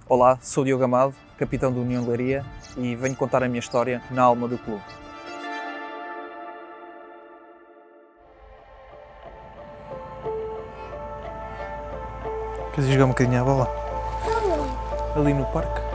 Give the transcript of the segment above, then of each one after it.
Olá, sou Diogo Amado, capitão do União de Leiria e venho contar a minha história na alma do clube. Queres jogar um bocadinho à bola? Ali no parque.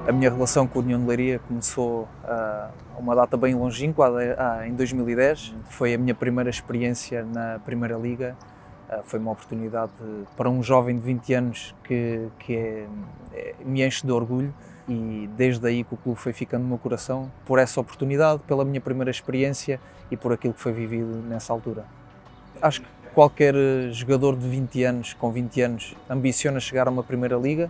A minha relação com a União de Leiria começou a uma data bem longínqua, em 2010. Foi a minha primeira experiência na Primeira Liga. Foi uma oportunidade para um jovem de 20 anos me enche de orgulho, e desde aí que o clube foi ficando no meu coração por essa oportunidade, pela minha primeira experiência e por aquilo que foi vivido nessa altura. Acho que qualquer jogador de 20 anos, com 20 anos, ambiciona chegar a uma Primeira Liga.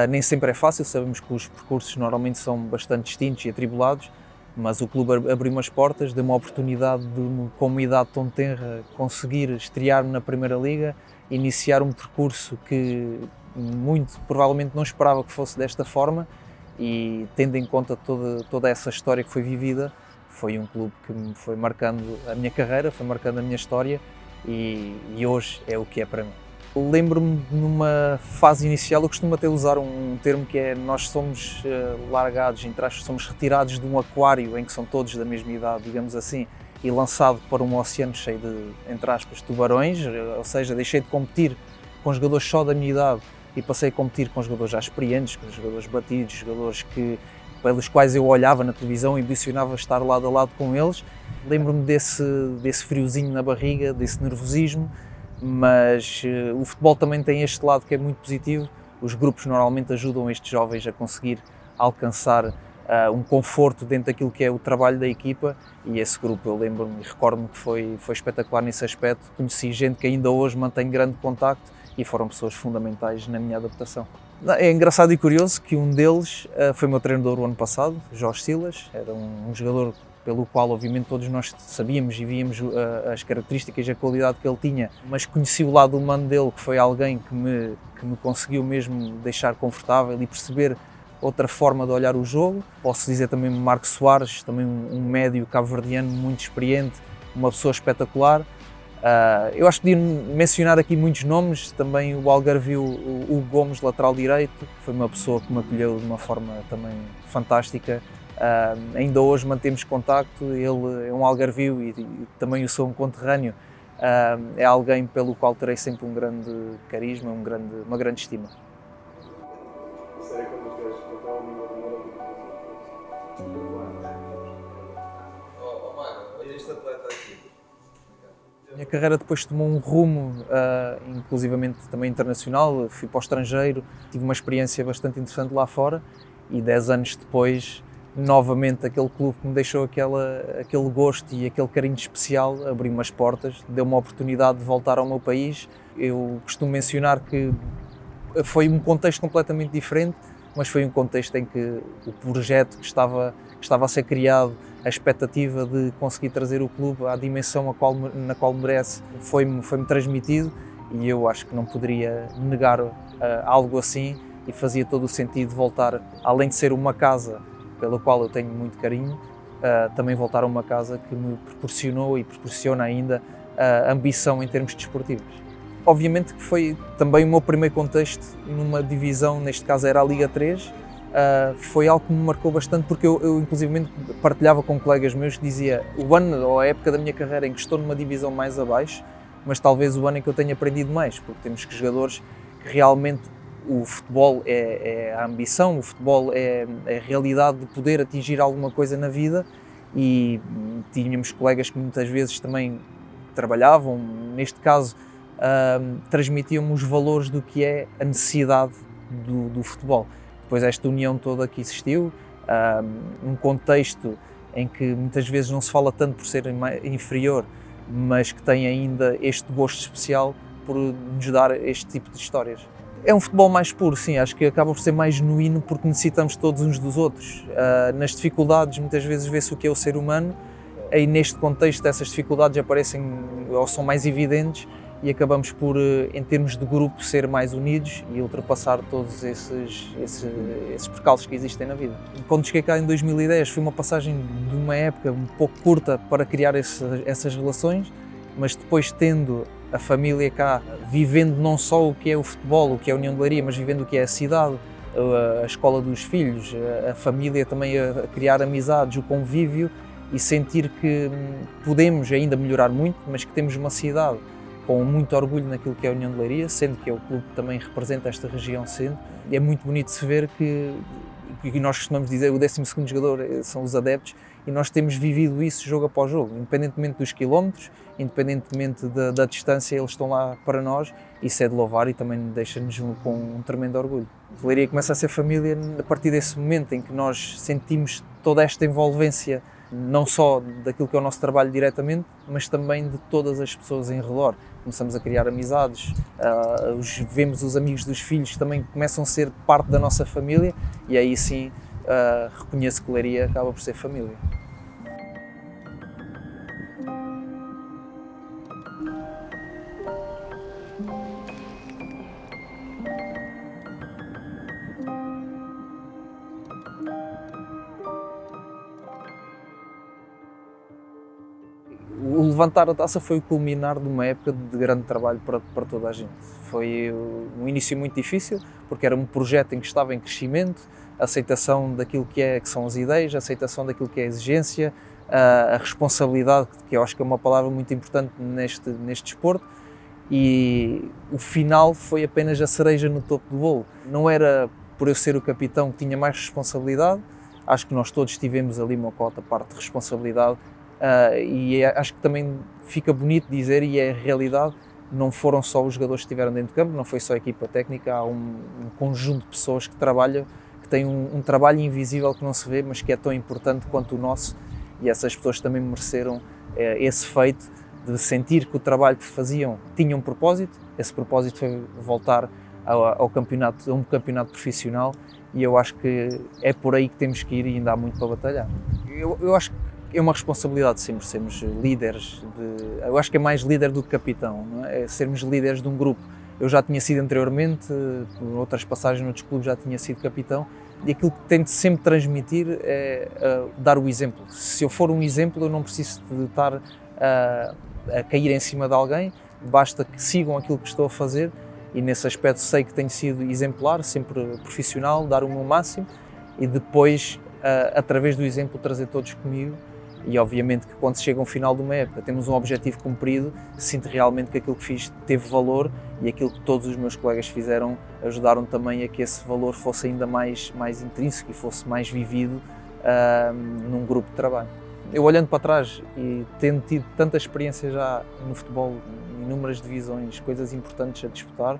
Nem sempre é fácil, sabemos que os percursos normalmente são bastante distintos e atribulados, mas o clube abriu-me as portas, deu-me a oportunidade de, com uma idade tão tenra, conseguir estrear-me na Primeira Liga, iniciar um percurso que muito provavelmente não esperava que fosse desta forma, e tendo em conta toda essa história que foi vivida, foi um clube que me foi marcando a minha carreira, foi marcando a minha história, e hoje é o que é para mim. Lembro-me, numa fase inicial, eu costumo até usar um termo que é: nós somos largados, somos retirados de um aquário em que são todos da mesma idade, digamos assim, e lançado para um oceano cheio de, entre aspas, tubarões. Ou seja, deixei de competir com jogadores só da minha idade e passei a competir com jogadores já experientes, com jogadores batidos, jogadores pelos quais eu olhava na televisão e ambicionava estar lado a lado com eles. Lembro-me desse friozinho na barriga, desse nervosismo. Mas o futebol também tem este lado que é muito positivo. Os grupos normalmente ajudam estes jovens a conseguir alcançar um conforto dentro daquilo que é o trabalho da equipa, e esse grupo, eu lembro-me e recordo-me que foi espetacular nesse aspecto. Conheci gente que ainda hoje mantém grande contacto e foram pessoas fundamentais na minha adaptação. É engraçado e curioso que um deles foi meu treinador o ano passado, Jorge Silas. Era um jogador pelo qual, obviamente, todos nós sabíamos e víamos as características e a qualidade que ele tinha, mas conheci o lado humano dele, que foi alguém que me conseguiu mesmo deixar confortável e perceber outra forma de olhar o jogo. Posso dizer também Marco Soares, também um médio cabo-verdiano muito experiente, uma pessoa espetacular. Eu acho que podia mencionar aqui muitos nomes, também o algarvio, o Hugo Gomes, lateral direito, foi uma pessoa que me acolheu de uma forma também fantástica. Ainda hoje mantemos contacto. Ele é um algarvio e também eu sou um conterrâneo. É alguém pelo qual terei sempre um grande carisma, uma grande estima. A minha carreira depois tomou um rumo, inclusivamente também internacional. Fui para o estrangeiro, tive uma experiência bastante interessante lá fora, e 10 anos depois, novamente, aquele clube que me deixou aquele gosto e aquele carinho especial abriu-me as portas, deu-me a oportunidade de voltar ao meu país. Eu costumo mencionar que foi um contexto completamente diferente, mas foi um contexto em que o projeto que estava a ser criado, a expectativa de conseguir trazer o clube à dimensão na qual merece, foi-me transmitido, e eu acho que não poderia negar algo assim, e fazia todo o sentido voltar, além de ser uma casa pela qual eu tenho muito carinho, também voltar a uma casa que me proporcionou e proporciona ainda ambição em termos desportivos. Obviamente que foi também o meu primeiro contexto numa divisão, neste caso era a Liga 3, foi algo que me marcou bastante, porque eu inclusivamente partilhava com colegas meus que dizia: o ano ou a época da minha carreira em que estou numa divisão mais abaixo, mas talvez o ano em que eu tenha aprendido mais, porque temos jogadores que realmente o futebol é a ambição, o futebol é a realidade de poder atingir alguma coisa na vida, e tínhamos colegas que muitas vezes também trabalhavam, neste caso, transmitiam-me os valores do que é a necessidade do futebol. Depois esta união toda que existiu, num contexto em que muitas vezes não se fala tanto por ser inferior, mas que tem ainda este gosto especial por nos dar este tipo de histórias. É um futebol mais puro, sim, acho que acaba por ser mais genuíno, porque necessitamos todos uns dos outros. Nas dificuldades muitas vezes vê-se o que é o ser humano, aí neste contexto essas dificuldades aparecem ou são mais evidentes e acabamos por, em termos de grupo, ser mais unidos e ultrapassar todos esses percalços que existem na vida. Quando cheguei cá em 2010 foi uma passagem de uma época um pouco curta para criar essas relações, mas depois tendo a família cá, vivendo não só o que é o futebol, o que é a União de Leiria, mas vivendo o que é a cidade, a escola dos filhos, a família também a criar amizades, o convívio e sentir que podemos ainda melhorar muito, mas que temos uma cidade com muito orgulho naquilo que é a União de Leiria, sendo que é o clube que também representa esta região sendo. E é muito bonito de se ver que nós costumamos dizer o 12º jogador são os adeptos e nós temos vivido isso jogo após jogo, independentemente dos quilómetros, independentemente da distância, eles estão lá para nós, isso é de louvar e também deixa-nos com um tremendo orgulho. A Leiria começa a ser família a partir desse momento em que nós sentimos toda esta envolvência, não só daquilo que é o nosso trabalho diretamente, mas também de todas as pessoas em redor. Começamos a criar amizades, vemos os amigos dos filhos que também começam a ser parte da nossa família e aí sim reconheço que Leiria acaba por ser família. O levantar a taça foi o culminar de uma época de grande trabalho para toda a gente. Foi um início muito difícil, porque era um projeto em que estava em crescimento, a aceitação daquilo que são as ideias, a aceitação daquilo que é a exigência, a responsabilidade, que eu acho que é uma palavra muito importante neste desporto, e o final foi apenas a cereja no topo do bolo. Não era por eu ser o capitão que tinha mais responsabilidade, acho que nós todos tivemos ali uma cota parte de responsabilidade. Acho que também fica bonito dizer, e é a realidade, não foram só os jogadores que estiveram dentro do campo, não foi só a equipa técnica, há um conjunto de pessoas que trabalham, que têm um trabalho invisível que não se vê, mas que é tão importante quanto o nosso, e essas pessoas também mereceram esse feito de sentir que o trabalho que faziam tinha um propósito, esse propósito foi voltar ao campeonato, a um campeonato profissional, e eu acho que é por aí que temos que ir e ainda há muito para batalhar. Eu acho que é uma responsabilidade sempre sermos líderes, eu acho que é mais líder do que capitão, não é? É sermos líderes de um grupo. Eu já tinha sido anteriormente, por outras passagens noutros clubes já tinha sido capitão, e aquilo que tento sempre transmitir é dar o exemplo. Se eu for um exemplo, eu não preciso de estar a cair em cima de alguém, basta que sigam aquilo que estou a fazer, e nesse aspecto sei que tenho sido exemplar, sempre profissional, dar o meu máximo, e depois, através do exemplo, trazer todos comigo. E obviamente que quando chega um final de uma época, temos um objetivo cumprido, sinto realmente que aquilo que fiz teve valor e aquilo que todos os meus colegas fizeram ajudaram também a que esse valor fosse ainda mais intrínseco e fosse mais vivido num grupo de trabalho. Eu olhando para trás e tendo tido tanta experiência já no futebol, inúmeras divisões, coisas importantes a disputar,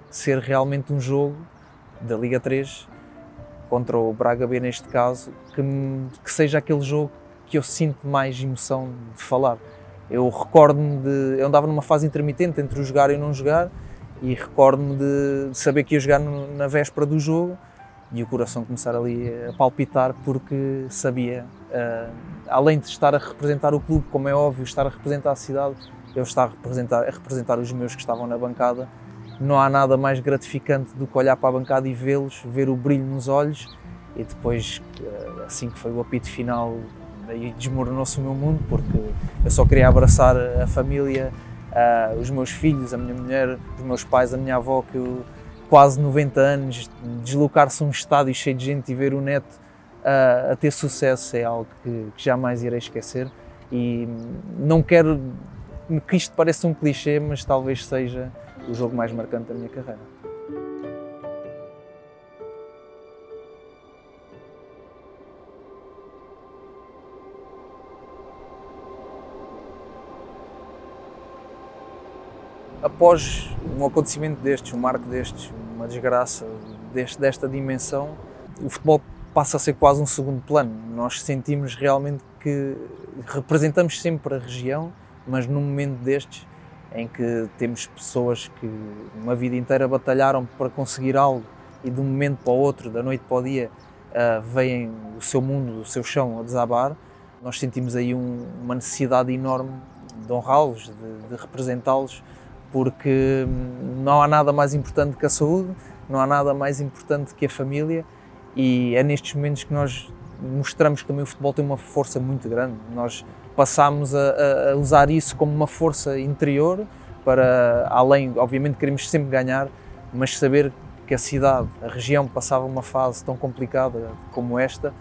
ser realmente um jogo da Liga 3 contra o Braga B neste caso, que seja aquele jogo que eu sinto mais emoção de falar. Eu recordo-me eu andava numa fase intermitente entre o jogar e o não jogar, e recordo-me de saber que ia jogar na véspera do jogo e o coração começar ali a palpitar, porque sabia, além de estar a representar o clube, como é óbvio, estar a representar a cidade, eu estar a representar os meus que estavam na bancada. Não há nada mais gratificante do que olhar para a bancada e vê-los, ver o brilho nos olhos, e depois, assim que foi o apito final, aí desmoronou-se o meu mundo, porque eu só queria abraçar a família, os meus filhos, a minha mulher, os meus pais, a minha avó, que quase 90 anos, deslocar-se a um estádio cheio de gente e ver o neto a ter sucesso é algo que jamais irei esquecer, e não quero que isto pareça um clichê, mas talvez seja o jogo mais marcante da minha carreira. Após um acontecimento destes, um marco destes, uma desgraça desta dimensão, o futebol passa a ser quase um segundo plano. Nós sentimos realmente que representamos sempre a região, mas num momento destes, em que temos pessoas que uma vida inteira batalharam para conseguir algo e de um momento para o outro, da noite para o dia, veem o seu mundo, o seu chão a desabar, Nós sentimos aí uma necessidade enorme de honrá-los, de representá-los, porque não há nada mais importante que a saúde, não há nada mais importante que a família, e é nestes momentos que nós mostramos que também o futebol tem uma força muito grande. Nós passamos a usar isso como uma força interior para, além, obviamente queremos sempre ganhar, mas saber que a cidade, a região passava uma fase tão complicada como esta,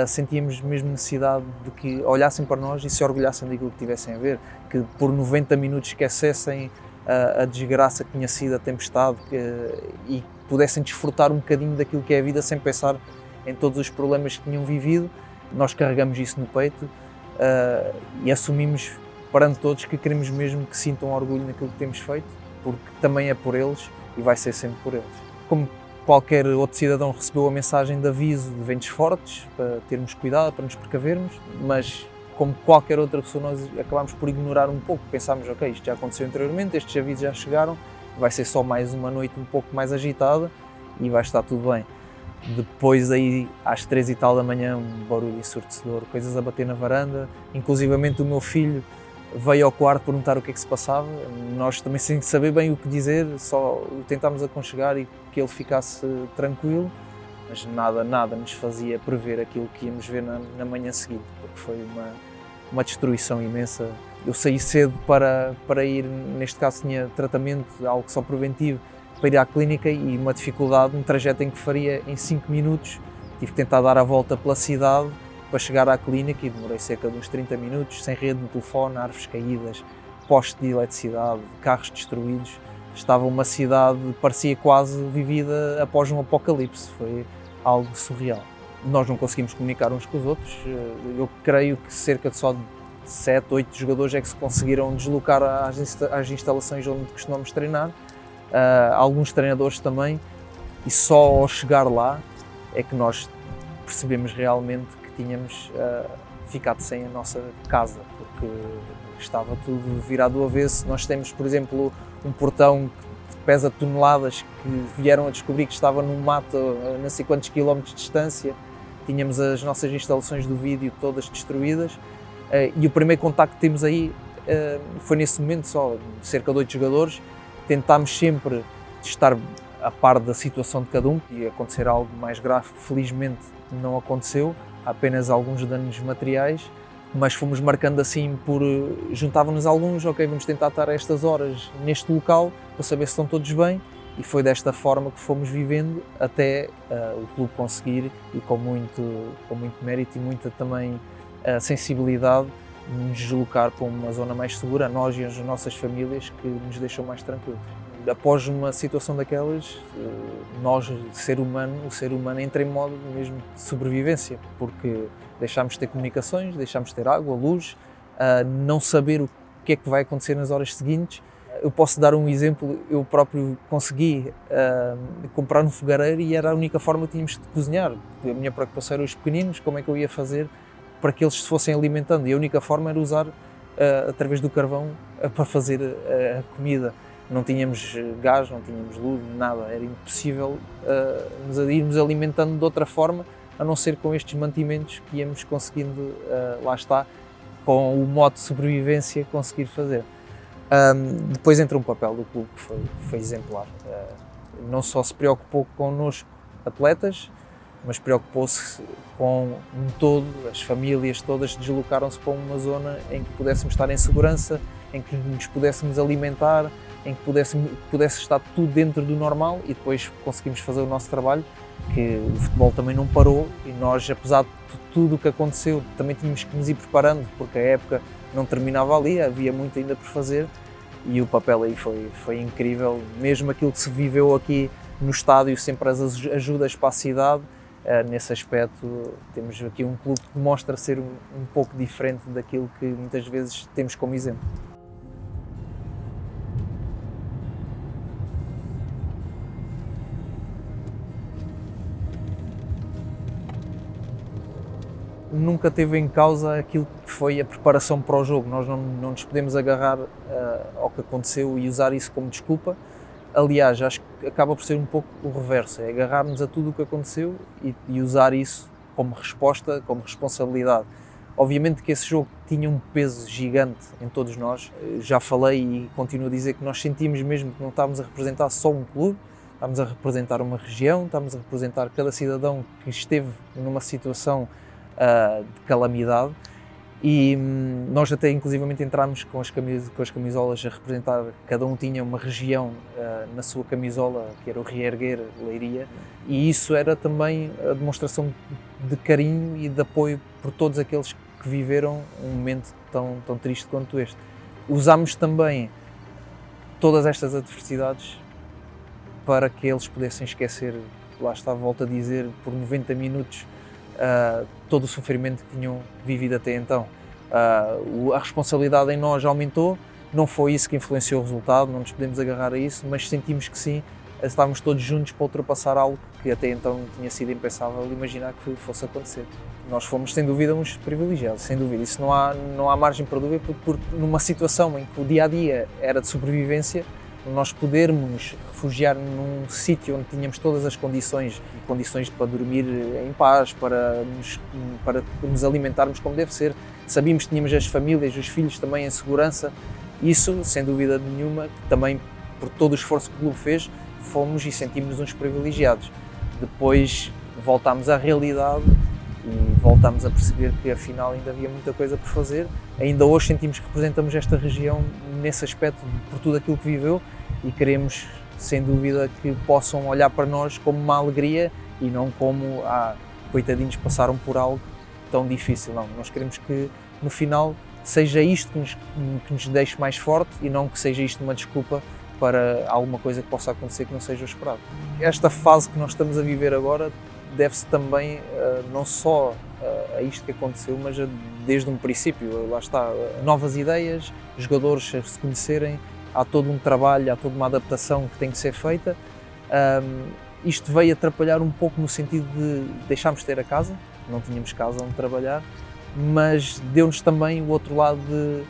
sentíamos mesmo necessidade de que olhassem para nós e se orgulhassem daquilo que tivessem a ver, que por 90 minutos esquecessem a desgraça que tinha sido a tempestade e pudessem desfrutar um bocadinho daquilo que é a vida sem pensar em todos os problemas que tinham vivido. Nós carregamos isso no peito e assumimos perante todos que queremos mesmo que sintam orgulho naquilo que temos feito, porque também é por eles e vai ser sempre por eles. Como qualquer outro cidadão recebeu a mensagem de aviso de ventos fortes, para termos cuidado, para nos precavermos, mas como qualquer outra pessoa nós acabámos por ignorar um pouco, pensámos, ok, isto já aconteceu anteriormente, estes avisos já chegaram, vai ser só mais uma noite um pouco mais agitada e vai estar tudo bem. Depois aí, às 3 e tal da manhã, um barulho ensurdecedor, coisas a bater na varanda, inclusivamente o meu filho veio ao quarto perguntar o que é que se passava, nós também sem saber bem o que dizer, só o tentámos aconchegar e que ele ficasse tranquilo, mas nada nos fazia prever aquilo que íamos ver na manhã seguinte, porque foi uma destruição imensa. Eu saí cedo para ir, neste caso tinha tratamento, algo só preventivo, para ir à clínica e uma dificuldade, um trajeto em que faria em 5 minutos, tive que tentar dar a volta pela cidade para chegar à clínica e demorei cerca de uns 30 minutos, sem rede no telefone, árvores caídas, postes de eletricidade, carros destruídos. Estava uma cidade, parecia quase vivida após um apocalipse, foi algo surreal. Nós não conseguimos comunicar uns com os outros, eu creio que cerca de só de 7, 8 jogadores é que se conseguiram deslocar às instalações onde costumamos treinar, alguns treinadores também, e só ao chegar lá é que nós percebemos realmente que tínhamos ficado sem a nossa casa, porque estava tudo virado do avesso. Nós temos, por exemplo, um portão que pesa toneladas, que vieram a descobrir que estava num mato a não sei quantos quilómetros de distância, tínhamos as nossas instalações do vídeo todas destruídas, e o primeiro contacto que temos aí foi nesse momento, só cerca de 8 jogadores, tentámos sempre estar a par da situação de cada um, e acontecer algo mais grave, felizmente não aconteceu, apenas alguns danos materiais, mas fomos marcando assim juntávamos alguns, ok, vamos tentar estar a estas horas neste local para saber se estão todos bem, e foi desta forma que fomos vivendo até o clube conseguir, e com muito mérito e muita também sensibilidade, nos deslocar para uma zona mais segura, a nós e as nossas famílias, que nos deixou mais tranquilos. Após uma situação daquelas, nós, o ser humano entra em modo mesmo de sobrevivência, porque deixámos de ter comunicações, deixámos de ter água, luz, não saber o que é que vai acontecer nas horas seguintes. Eu posso dar um exemplo, eu próprio consegui comprar um fogareiro e era a única forma que tínhamos de cozinhar. A minha preocupação era os pequeninos, como é que eu ia fazer para que eles se fossem alimentando, e a única forma era usar, através do carvão, para fazer a comida. Não tínhamos gás, não tínhamos luz, nada, era impossível nos irmos alimentando de outra forma, a não ser com estes mantimentos que íamos conseguindo, lá está, com o modo de sobrevivência, conseguir fazer. Depois entra um papel do clube que foi exemplar. Não só se preocupou connosco, atletas, mas preocupou-se com um todo, as famílias todas deslocaram-se para uma zona em que pudéssemos estar em segurança, em que nos pudéssemos alimentar, em que pudesse estar tudo dentro do normal, e depois conseguimos fazer o nosso trabalho, que o futebol também não parou, e nós, apesar de tudo o que aconteceu, também tínhamos que nos ir preparando, porque a época não terminava ali, havia muito ainda por fazer, e o papel aí foi incrível, mesmo aquilo que se viveu aqui no estádio, sempre as ajudas para a cidade. Nesse aspecto, temos aqui um clube que demonstra ser um pouco diferente daquilo que muitas vezes temos como exemplo. Nunca teve em causa aquilo que foi a preparação para o jogo. Nós não nos podemos agarrar ao que aconteceu e usar isso como desculpa. Aliás, acho que acaba por ser um pouco o reverso, é agarrar-nos a tudo o que aconteceu e usar isso como resposta, como responsabilidade. Obviamente que esse jogo tinha um peso gigante em todos nós. Já falei e continuo a dizer que nós sentimos mesmo que não estávamos a representar só um clube, estávamos a representar uma região, estávamos a representar cada cidadão que esteve numa situação de calamidade. E nós até inclusivamente entrámos com as camisolas a representar, cada um tinha uma região na sua camisola, que era o Reerguer, Leiria, e isso era também a demonstração de carinho e de apoio por todos aqueles que viveram um momento tão triste quanto este. Usámos também todas estas adversidades para que eles pudessem esquecer, lá está, volto a dizer, por 90 minutos, todo o sofrimento que tinham vivido até então. A responsabilidade em nós aumentou, não foi isso que influenciou o resultado, não nos podemos agarrar a isso, mas sentimos que sim, estávamos todos juntos para ultrapassar algo que até então tinha sido impensável imaginar que fosse acontecer. Nós fomos, sem dúvida, uns privilegiados, sem dúvida, isso não há margem para dúvida, porque numa situação em que o dia-a-dia era de sobrevivência, nós podermos refugiar num sítio onde tínhamos todas as condições para dormir em paz, para nos alimentarmos como deve ser, sabíamos que tínhamos as famílias, os filhos também em segurança, isso, sem dúvida nenhuma, também por todo o esforço que o clube fez, fomos e sentimos-nos uns privilegiados. Depois voltámos à realidade e voltámos a perceber que afinal ainda havia muita coisa por fazer. Ainda hoje sentimos que representamos esta região nesse aspecto por tudo aquilo que viveu e queremos, sem dúvida, que possam olhar para nós como uma alegria e não como, coitadinhos, passaram por algo tão difícil. Não, nós queremos que no final seja isto que nos deixe mais forte e não que seja isto uma desculpa para alguma coisa que possa acontecer que não seja o esperado. Esta fase que nós estamos a viver agora deve-se também não só a isto que aconteceu, mas desde um princípio, lá está, novas ideias, jogadores a se conhecerem, há todo um trabalho, há toda uma adaptação que tem que ser feita. Isto veio atrapalhar um pouco no sentido de deixarmos de ter a casa, não tínhamos casa onde trabalhar, mas deu-nos também o outro lado de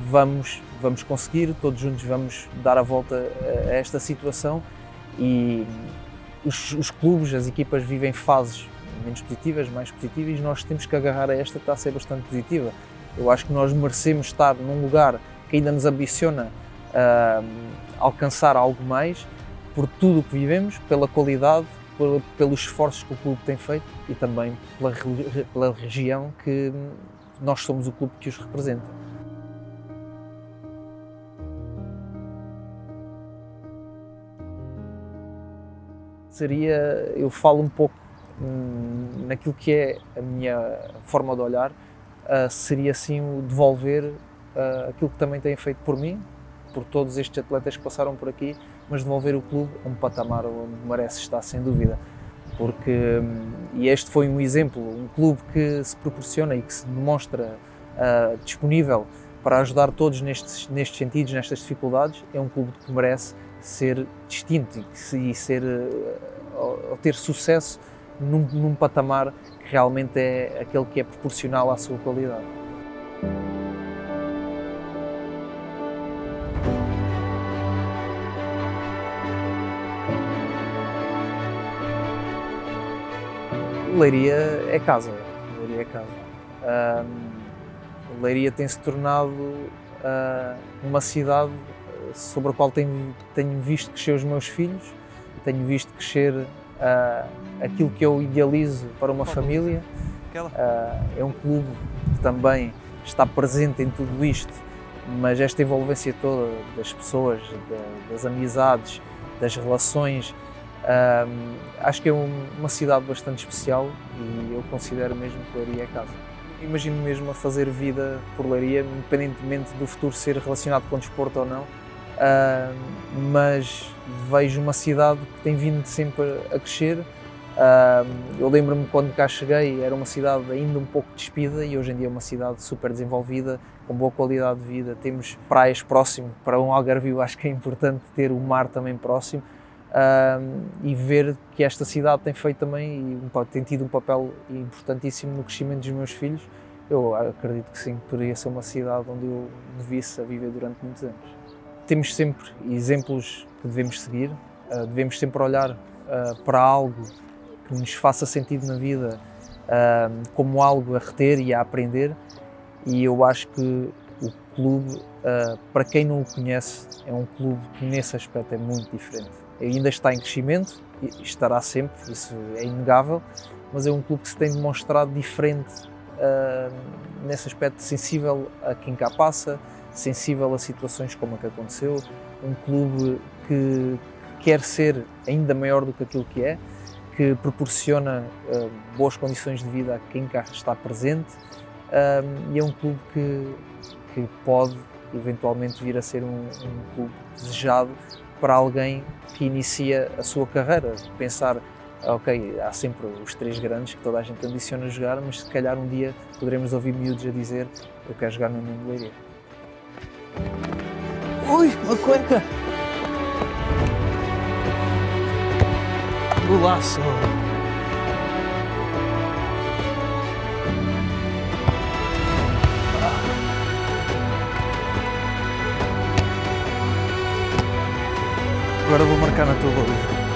vamos conseguir, todos juntos vamos dar a volta a esta situação e os clubes, as equipas vivem fases menos positivas, mais positivas e nós temos que agarrar a esta que está a ser bastante positiva. Eu acho que nós merecemos estar num lugar que ainda nos ambiciona alcançar algo mais por tudo o que vivemos, pela qualidade, pelos esforços que o clube tem feito e também pela região que nós somos o clube que os representa. Eu falo um pouco naquilo que é a minha forma de olhar, seria assim o devolver aquilo que também têm feito por mim, por todos estes atletas que passaram por aqui, mas devolver o clube a um patamar onde merece estar, sem dúvida. E este foi um exemplo, um clube que se proporciona e que se demonstra disponível para ajudar todos nestes sentidos, nestas dificuldades, é um clube que merece ser distinto e ter sucesso num patamar que realmente é aquele que é proporcional à sua qualidade. Leiria é casa. Leiria é casa. Leiria tem-se tornado uma cidade sobre a qual tenho visto crescer os meus filhos, tenho visto crescer aquilo que eu idealizo para uma família. É um clube que também está presente em tudo isto, mas esta envolvência toda das pessoas, das amizades, das relações, acho que é uma cidade bastante especial e eu considero mesmo que Leiria é casa. Imagino mesmo a fazer vida por Leiria, independentemente do futuro ser relacionado com desporto ou não, mas vejo uma cidade que tem vindo sempre a crescer. Eu lembro-me quando cá cheguei, era uma cidade ainda um pouco despida e hoje em dia é uma cidade super desenvolvida, com boa qualidade de vida, temos praias próximo, para um algarvio acho que é importante ter o mar também próximo. E ver que esta cidade tem feito também e tem tido um papel importantíssimo no crescimento dos meus filhos, eu acredito que sim, poderia ser uma cidade onde eu me visse a viver durante muitos anos. Temos sempre exemplos que devemos seguir, devemos sempre olhar para algo que nos faça sentido na vida como algo a reter e a aprender e eu acho que o clube, para quem não o conhece, é um clube que nesse aspecto é muito diferente. Ainda está em crescimento, e estará sempre, isso é inegável, mas é um clube que se tem demonstrado diferente nesse aspecto, sensível a quem cá passa, sensível a situações como a que aconteceu, um clube que quer ser ainda maior do que aquilo que proporciona boas condições de vida a quem cá está presente, e é um clube que pode eventualmente vir a ser um clube desejado para alguém que inicia a sua carreira. Pensar, ok, há sempre os 3 grandes que toda a gente ambiciona jogar, mas se calhar um dia poderemos ouvir miúdos a dizer: eu quero jogar no União de Leiria. Ui, uma cueca! Golaço! Agora vou marcar na tua baliza.